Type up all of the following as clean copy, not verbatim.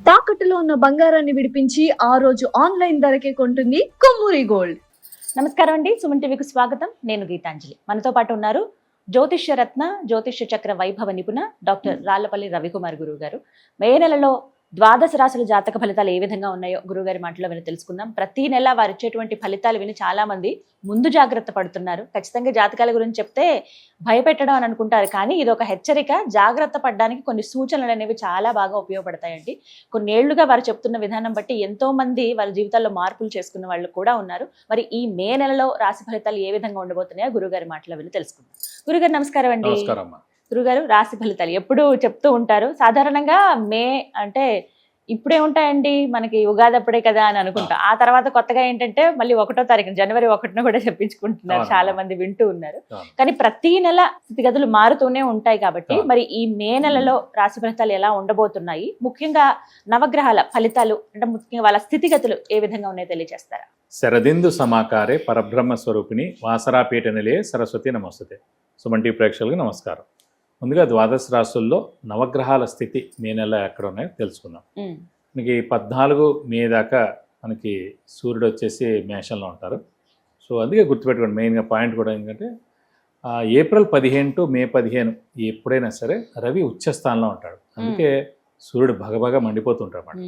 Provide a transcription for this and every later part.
తాకట్టులో ఉన్న బంగారాన్ని విడిపించి ఆ రోజు ఆన్లైన్ ధరకే కొంటుంది కొమ్మూరి గోల్డ్. నమస్కారం అండి, సుమన్ టీవీకి స్వాగతం. నేను గీతాంజలి. మనతో పాటు ఉన్నారు జ్యోతిష్య రత్న, జ్యోతిష్య చక్ర వైభవ నిపుణ డాక్టర్ రాళ్లపల్లి రవికుమార్ గురువు గారు. మే నెలలో ద్వాదశ రాశుల జాతక ఫలితాలు ఏ విధంగా ఉన్నాయో గురువుగారి మాటలో విని తెలుసుకుందాం. ప్రతి నెల వారు ఇచ్చేటువంటి ఫలితాలు విని చాలా మంది ముందు జాగ్రత్త పడుతున్నారు. ఖచ్చితంగా జాతకాల గురించి చెప్తే భయపెట్టడం అని అనుకుంటారు, కానీ ఇది ఒక హెచ్చరిక. జాగ్రత్త పడడానికి కొన్ని సూచనలు అనేవి చాలా బాగా ఉపయోగపడతాయండి. కొన్నేళ్లుగా వారు చెప్తున్న విధానం బట్టి ఎంతో మంది వారి జీవితాల్లో మార్పులు చేసుకున్న వాళ్ళు కూడా ఉన్నారు. మరి ఈ మే నెలలో రాశి ఫలితాలు ఏ విధంగా ఉండబోతున్నాయో గురుగారి మాటలో విని తెలుసుకుందాం. గురుగారు నమస్కారం అండి. గురుగారు, రాశి ఫలితాలు ఎప్పుడు చెప్తూ ఉంటారు. సాధారణంగా మే అంటే ఇప్పుడే ఉంటాయండి, మనకి ఉగాది అప్పుడే కదా అని అనుకుంటాం. ఆ తర్వాత కొత్తగా ఏంటంటే మళ్ళీ 1వ తారీఖు జనవరి 1న కూడా చెప్పించుకుంటున్నారు, చాలా మంది వింటూ ఉన్నారు. కానీ ప్రతి నెల స్థితిగతులు మారుతూనే ఉంటాయి కాబట్టి మరి ఈ మే నెలలో రాశి ఫలితాలు ఎలా ఉండబోతున్నాయి, ముఖ్యంగా నవగ్రహాల ఫలితాలు అంటే ముఖ్యంగా వాళ్ళ స్థితిగతులు ఏ విధంగా ఉన్నాయో తెలియజేస్తారా? శరదిందు సమాకారే పరబ్రహ్మ స్వరూపిణి వాసరాపీఠ నిలయే సరస్వతి నమస్తే. సుమన్ టీవీ ప్రేక్షకులకు నమస్కారం. ముందుగా ద్వాదశ రాశుల్లో నవగ్రహాల స్థితి మే నెల ఎక్కడ ఉన్నాయో తెలుసుకుందాం. మనకి 14 మే దాకా మనకి సూర్యుడు వచ్చేసి మేషంలో ఉంటారు. సో అందుకే గుర్తుపెట్టుకోండి, మెయిన్గా పాయింట్ కూడా ఏంటంటే ఏప్రిల్ 15 టు మే 15 ఎప్పుడైనా సరే రవి ఉచ్చస్థానంలో ఉంటాడు. అందుకే సూర్యుడు భగభగ మండిపోతుంటాడు అన్నమాట.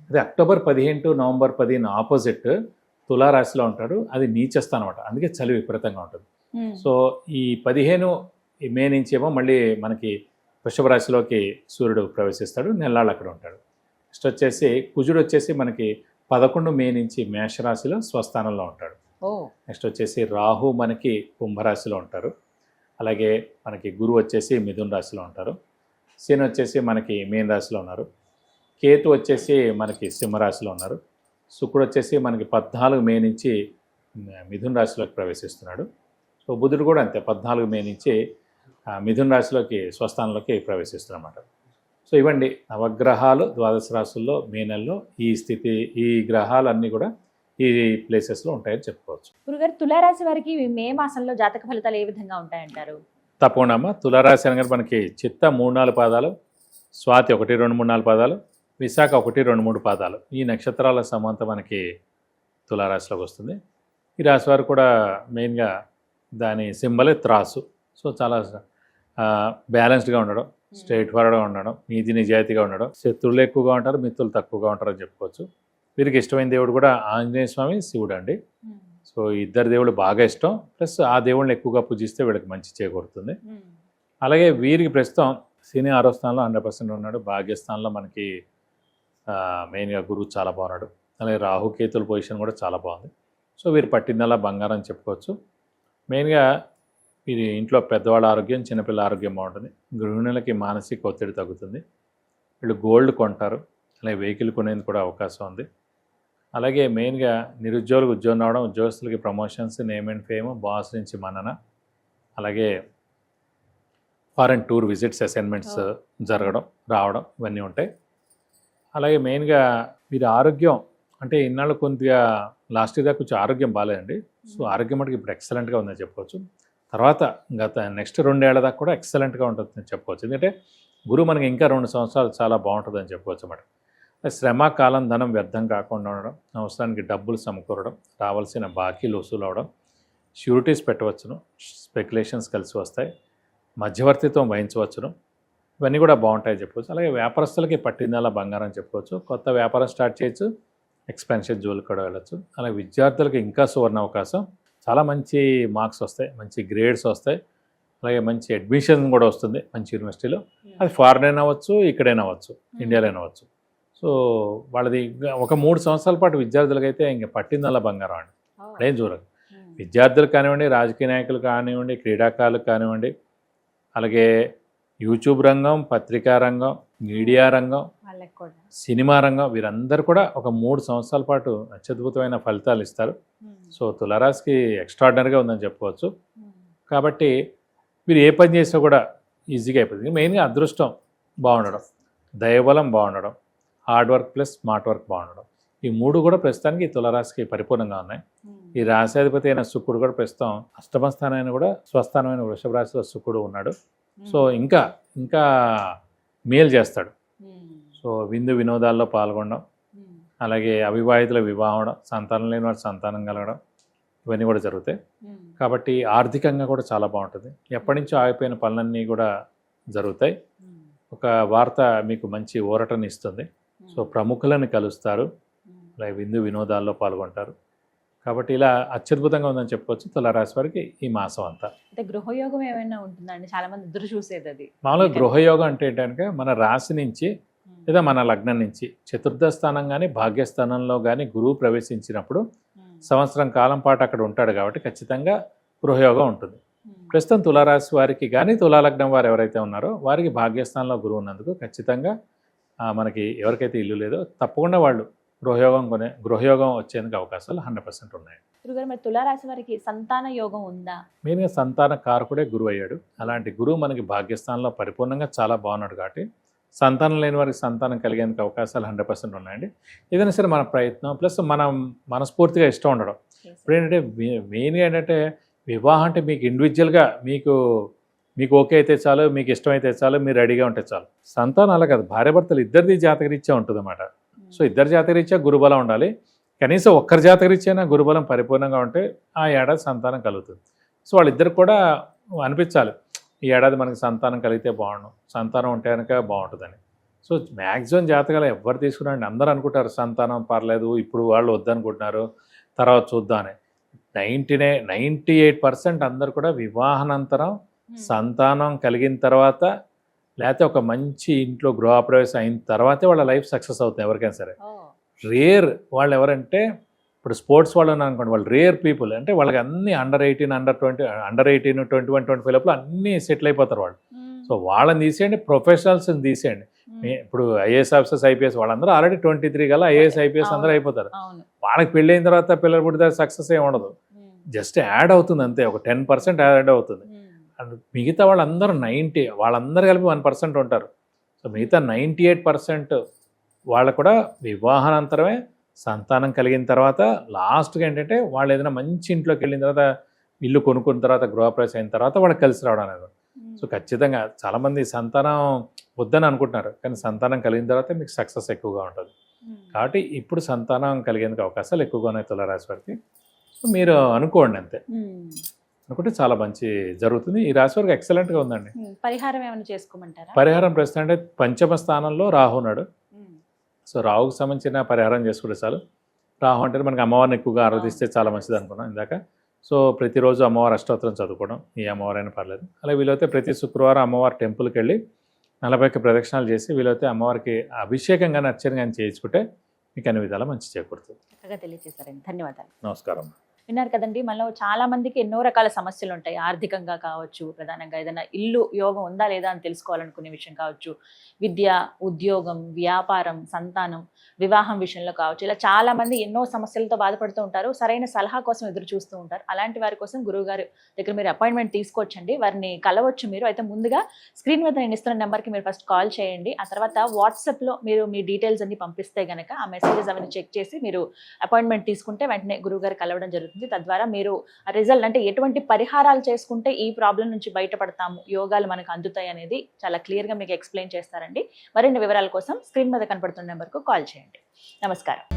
అదే అక్టోబర్ 15 టు నవంబర్ 15 ఆపోజిట్ తులారాశిలో ఉంటాడు, అది నీచస్థానం అనమాట. అందుకే చలి విపరీతంగా ఉంటుంది. సో ఈ 15 మే నుంచి ఏమో మళ్ళీ మనకి వృషభ రాశిలోకి సూర్యుడు ప్రవేశిస్తాడు, నెల్లాళ్ళు అక్కడ ఉంటాడు. నెక్స్ట్ వచ్చేసి కుజుడు వచ్చేసి మనకి 11 మే నుంచి మేషరాశిలో స్వస్థానంలో ఉంటాడు. నెక్స్ట్ వచ్చేసి రాహు మనకి కుంభరాశిలో ఉంటారు. అలాగే మనకి గురువు వచ్చేసి మిథున రాశిలో ఉంటారు. శని వచ్చేసి మనకి మీన రాశిలో ఉన్నారు. కేతు వచ్చేసి మనకి సింహరాశిలో ఉన్నారు. శుక్రుడు వచ్చేసి మనకి 14 మే నుంచి మిథున రాశిలోకి ప్రవేశిస్తున్నాడు. సో బుధుడు కూడా అంతే, 14 మే నుంచి మిథున రాశిలోకి స్వస్థానంలోకి ప్రవేశిస్తున్నమాట. సో ఇవ్వండి నవగ్రహాలు ద్వాదశ రాశుల్లో మే నెలలో ఈ స్థితి, ఈ గ్రహాలన్నీ కూడా ఈ ప్లేసెస్లో ఉంటాయని చెప్పుకోవచ్చు. గురుగారు, తులారాశి వారికి మే మాసంలో జాతక ఫలితాలు ఏ విధంగా ఉంటాయంటారు? తప్పకుండా తులారాశి అనగా మనకి చిత్త 3-4 పాదాలు, స్వాతి 1, 2, 3, 4 పాదాలు, విశాఖ 1, 2, 3 పాదాలు, ఈ నక్షత్రాల సమంత మనకి తులారాశిలోకి వస్తుంది. ఈ రాశి వారు కూడా మెయిన్గా దాని సింబలే త్రాసు. సో చాలా బ్యాలెన్స్డ్గా ఉండడం, స్ట్రైట్ ఫార్వర్డ్గా ఉండడం, నీతి నిజాయితీగా ఉండడం, శత్రువులు ఎక్కువగా ఉంటారు, మిత్రులు తక్కువగా ఉంటారని చెప్పుకోవచ్చు. వీరికి ఇష్టమైన దేవుడు కూడా ఆంజనేయ స్వామి, శివుడు అండి. సో ఇద్దరు దేవుళ్ళు బాగా ఇష్టం, ప్లస్ ఆ దేవుళ్ళని ఎక్కువగా పూజిస్తే వీళ్ళకి మంచి చేకూరుతుంది. అలాగే వీరికి ప్రస్తుతం శని 6వ స్థానంలో 100% ఉన్నాడు. భాగ్యస్థానంలో మనకి మెయిన్గా గురువు చాలా బాగున్నాడు. అలాగే రాహుకేతుల పొజిషన్ కూడా చాలా బాగుంది. సో వీరు పట్టిందల్లా బంగారం చెప్పుకోవచ్చు. మెయిన్గా వీరి ఇంట్లో పెద్దవాళ్ళ ఆరోగ్యం, చిన్నపిల్లల ఆరోగ్యం బాగుంటుంది. గృహిణులకి మానసిక ఒత్తిడి తగ్గుతుంది. వీళ్ళు గోల్డ్ కొంటారు, అలాగే వెహికల్ కొనేందుకు కూడా అవకాశం ఉంది. అలాగే మెయిన్గా నిరుద్యోగులకు ఉద్యోగం రావడం, ఉద్యోగస్తులకి promotions, name and fame, boss నుంచి మన్నన, అలాగే ఫారెన్ టూర్ విజిట్స్, అసైన్మెంట్స్ జరగడం, రావడం, ఇవన్నీ ఉంటాయి. అలాగే మెయిన్గా వీరి ఆరోగ్యం అంటే ఇన్నాళ్ళు కొద్దిగా లాస్ట్ దాకా కొంచెం ఆరోగ్యం బాగాలేదండి. సో ఆరోగ్యం మటుకు ఇప్పుడు ఎక్సలెంట్గా ఉందని చెప్పుకోవచ్చు. తర్వాత నెక్స్ట్ 2 ఏళ్ల దాకా కూడా ఎక్సలెంట్గా ఉంటుందని చెప్పుకోవచ్చు. ఎందుకంటే గురువు మనకి ఇంకా 2 సంవత్సరాలు చాలా బాగుంటుందని చెప్పుకోవచ్చు అన్నమాట. శ్రమ, కాలం, ధనం వ్యర్థం కాకుండా ఉండడం, అవసరానికి డబ్బులు సమకూరడం, రావాల్సిన బాకీలు వసూలు అవడం, ష్యూరిటీస్ పెట్టవచ్చును, స్పెక్యులేషన్స్ కలిసి వస్తాయి, మధ్యవర్తిత్వం వహించవచ్చును, ఇవన్నీ కూడా బాగుంటాయని చెప్పుకోవచ్చు. అలాగే వ్యాపారస్తులకి పట్టిందల్లా బంగారం చెప్పుకోవచ్చు. కొత్త వ్యాపారం స్టార్ట్ చేయొచ్చు, ఎక్స్పెన్షన్ జోలికి కూడా వెళ్ళచ్చు. అలాగే విద్యార్థులకు ఇంకా సువర్ణ అవకాశం, చాలా మంచి మార్క్స్ వస్తాయి, మంచి గ్రేడ్స్ వస్తాయి, అలాగే మంచి అడ్మిషన్ కూడా వస్తుంది మంచి యూనివర్సిటీలో. అది ఫారెన్ అవ్వచ్చు, ఇక్కడైనా అవ్వచ్చు, ఇండియాలో అవ్వచ్చు. సో వాళ్ళది ఒక 3 సంవత్సరాల పాటు విద్యార్థులకైతే ఇంకా పట్టిందల్లా బంగారం అండి. అదేం చూడదు. విద్యార్థులు కానివ్వండి, రాజకీయ నాయకులు కానివ్వండి, క్రీడాకారులు కానివ్వండి, అలాగే యూట్యూబ్ రంగం, పత్రికా రంగం, మీడియా రంగం, సినిమా రంగం, వీరందరూ కూడా ఒక 3 సంవత్సరాల పాటు అత్యద్భుతమైన ఫలితాలు ఇస్తారు. సో తులారాశికి ఎక్స్ట్రాడినరీగా ఉందని చెప్పుకోవచ్చు. కాబట్టి మీరు ఏ పని చేసినా కూడా ఈజీగా అయిపోతుంది. మెయిన్గా అదృష్టం బాగుండడం, దైవబలం బాగుండడం, hard work plus smart work బాగుండడం, ఈ 3 కూడా ప్రస్తుతానికి తులారాశికి పరిపూర్ణంగా ఉన్నాయి. ఈ రాశాధిపతి అయిన శుక్రుడు కూడా ప్రస్తుతం 8వ స్థానమైన కూడా స్వస్థానమైన వృషభ రాశిలో శుక్రుడు ఉన్నాడు. సో ఇంకా మేలు చేస్తాడు. సో సో విందు వినోదాల్లో పాల్గొనడం, అలాగే అవివాహితుల వివాహం అవడం, సంతానం లేని వారి సంతానం కలగడం, ఇవన్నీ కూడా జరుగుతాయి. కాబట్టి ఆర్థికంగా కూడా చాలా బాగుంటుంది. ఎప్పటి నుంచో ఆగిపోయిన పనులన్నీ కూడా జరుగుతాయి. ఒక వార్త మీకు మంచి ఊరటని ఇస్తుంది. సో ప్రముఖులను కలుస్తారు, అలాగే విందు వినోదాల్లో పాల్గొంటారు. కాబట్టి ఇలా అత్యద్భుతంగా ఉందని చెప్పుకోవచ్చు తులారాశి వారికి ఈ మాసం అంతా. అంటే గృహయోగం ఏమైనా ఉంటుందండి? చాలా మంది ఎదురు చూసేది అది. మామూలుగా గృహయోగం అంటే ఏంటంటే మన రాశి నుంచి లేదా మన లగ్నం నుంచి చతుర్థ స్థానం కానీ భాగ్యస్థానంలో కానీ గురువు ప్రవేశించినప్పుడు సంవత్సరం కాలం పాటు అక్కడ ఉంటాడు కాబట్టి ఖచ్చితంగా గృహయోగం ఉంటుంది. ప్రస్తుతం తులారాశి వారికి కానీ తులాలగ్నం వారు ఎవరైతే ఉన్నారో వారికి భాగ్యస్థానంలో గురువు ఉన్నందుకు ఖచ్చితంగా మనకి ఎవరికైతే ఇల్లు లేదో తప్పకుండా వాళ్ళు గృహయోగం వచ్చేందుకు అవకాశాలు 100% ఉన్నాయి. గురుగారు, మరి తులారాశి వారికి సంతాన యోగం ఉందా? మెయిన్గా సంతాన కారకుడే గురువు అయ్యాడు. అలాంటి గురువు మనకి భాగ్యస్థానంలో పరిపూర్ణంగా చాలా బాగున్నాడు కాబట్టి సంతానం లేని వారికి సంతానం కలిగేందుకు అవకాశాలు 100% ఉన్నాయండి. ఏదైనా సరే మన ప్రయత్నం ప్లస్ మనం మనస్ఫూర్తిగా ఇష్టం ఉండడం. ఇప్పుడు ఏంటంటే మెయిన్గా ఏంటంటే వివాహం అంటే మీకు ఇండివిజువల్గా మీకు ఓకే అయితే చాలు, మీకు ఇష్టమైతే చాలు, మీరు రెడీగా ఉంటే చాలు. సంతానం అలా కాదు, భార్యాభర్తలు ఇద్దరిది జాతకరీత్యా ఉంటుంది అన్నమాట. సో ఇద్దరు జాతకరీత్యా గురుబలం ఉండాలి. కనీసం ఒక్కరి జాతకరీత్యా గురుబలం పరిపూర్ణంగా ఉంటే ఆ ఏడాది సంతానం కలుగుతుంది. సో వాళ్ళిద్దరు కూడా అనిపించాలి ఈ ఏడాది మనకి సంతానం కలిగితే బాగుండు, సంతానం ఉంటే కనుక బాగుంటుందని. సో మ్యాక్సిమం జాతకాలు ఎవరు తీసుకున్నారండి, అందరూ అనుకుంటారు సంతానం పర్లేదు, ఇప్పుడు వాళ్ళు వద్దనుకుంటున్నారు, తర్వాత చూద్దామని. 98% అందరు కూడా వివాహానంతరం సంతానం కలిగిన తర్వాత లేకపోతే ఒక మంచి ఇంట్లో గృహప్రవేశం అయిన తర్వాతే వాళ్ళ లైఫ్ సక్సెస్ అవుతుంది ఎవరికైనా సరే. రేర్ వాళ్ళు ఎవరంటే ఇప్పుడు స్పోర్ట్స్ వాళ్ళు అనుకోండి, వాళ్ళు రేర్ పీపుల్. అంటే వాళ్ళకి అన్ని అండర్ 18, 21, 25 లోపల అన్నీ సెటిల్ అయిపోతారు వాళ్ళు. సో వాళ్ళని తీసేయండి, ప్రొఫెషనల్స్ని తీసేయండి. ఇప్పుడు ఐఏఎస్ ఆఫీసర్స్, ఐపీఎస్ వాళ్ళందరూ ఆల్రెడీ 23 గల ఐఏఎస్ ఐపీఎస్ అందరూ అయిపోతారు. వాళ్ళకి పెళ్ళైన తర్వాత పిల్లలు పుడితే సక్సెస్ ఏమి ఉండదు, జస్ట్ యాడ్ అవుతుంది అంతే, ఒక 10% యాడ్ అవుతుంది. అండ్ మిగతా వాళ్ళందరూ వాళ్ళందరూ కలిపి 1% ఉంటారు. సో మిగతా 98% వాళ్ళు కూడా వివాహానంతరమే సంతానం కలిగిన తర్వాత లాస్ట్గా ఏంటంటే వాళ్ళు ఏదైనా మంచి ఇంట్లోకి వెళ్ళిన తర్వాత, ఇల్లు కొనుక్కున్న తర్వాత, గృహప్రవేశం అయిన తర్వాత వాళ్ళకి కలిసి రావడం అనేది. సో ఖచ్చితంగా చాలామంది సంతానం వద్దని అనుకుంటున్నారు, కానీ సంతానం కలిగిన తర్వాత మీకు సక్సెస్ ఎక్కువగా ఉంటుంది. కాబట్టి ఇప్పుడు సంతానం కలిగేందుకు అవకాశాలు ఎక్కువగా ఉన్నాయి తులారాశి వారికి. సో మీరు అనుకోండి అంతే, అనుకుంటే చాలా మంచి జరుగుతుంది. ఈ రాశి వారికి ఎక్సలెంట్గా ఉందండి. పరిహారం ఏమైనా చేసుకోమంటారా? పరిహారం ప్రస్తుతం అంటే పంచమ స్థానంలో రాహు ఉన్నాడు. సో రాహుకు సంబంధించిన పరిహారం చేసుకుంటే చాలు. రాహు అంటే మనకి అమ్మవారిని ఎక్కువగా ఆరాధిస్తే చాలా మంచిది అనుకున్నాం ఇందాక. సో ప్రతిరోజు అమ్మవారి అష్టోత్తరం చదువుకోవడం, ఏ అమ్మవారైనా పర్లేదు. అలాగే వీలైతే ప్రతి శుక్రవారం అమ్మవారి టెంపుల్కి వెళ్ళి 40 ప్రదక్షిణాలు చేసి వీలైతే అమ్మవారికి అభిషేకం కానీ అర్చన కానీ చేయించుకుంటే మీకు అన్ని విధాలా మంచి చేకూరుతుంది. చక్కగా తెలియజేశారండి, ధన్యవాదాలు. నమస్కారం. విన్నారు కదండి, మనలో చాలా మందికి ఎన్నో రకాల సమస్యలు ఉంటాయి. ఆర్థికంగా కావచ్చు, ప్రధానంగా ఏదైనా ఇల్లు యోగం ఉందా లేదా అని తెలుసుకోవాలనుకునే విషయం కావచ్చు, విద్య, ఉద్యోగం, వ్యాపారం, సంతానం, వివాహం విషయంలో కావచ్చు, ఇలా చాలా మంది ఎన్నో సమస్యలతో బాధపడుతూ ఉంటారు. సరైన సలహా కోసం ఎదురు చూస్తూ ఉంటారు. అలాంటి వారి కోసం గురువుగారు దగ్గర మీరు అపాయింట్మెంట్ తీసుకోవచ్చండి, వారిని కలవచ్చు మీరు. అయితే ముందుగా స్క్రీన్ మీద నేను ఇస్తున్న నెంబర్కి మీరు ఫస్ట్ కాల్ చేయండి. ఆ తర్వాత వాట్సాప్లో మీరు మీ డీటెయిల్స్ అన్ని పంపిస్తే కనుక ఆ మెసేజెస్ అవన్నీ చెక్ చేసి మీరు అపాయింట్మెంట్ తీసుకుంటే వెంటనే గురువుగారు కలవడం జరుగుతుంది. తద్వారా మీరు రిజల్ట్ అంటే ఎటువంటి పరిహారాలు చేసుకుంటే ఈ ప్రాబ్లం నుంచి బయటపడతాము, యోగాలు మనకు అందుతాయి అనేది చాలా క్లియర్గా మీకు ఎక్స్ప్లెయిన్ చేస్తారండి. మరిన్ని వివరాల కోసం స్క్రీన్ మీద కనపడుతున్న నెంబర్కు కాల్ చేయండి. నమస్కారం.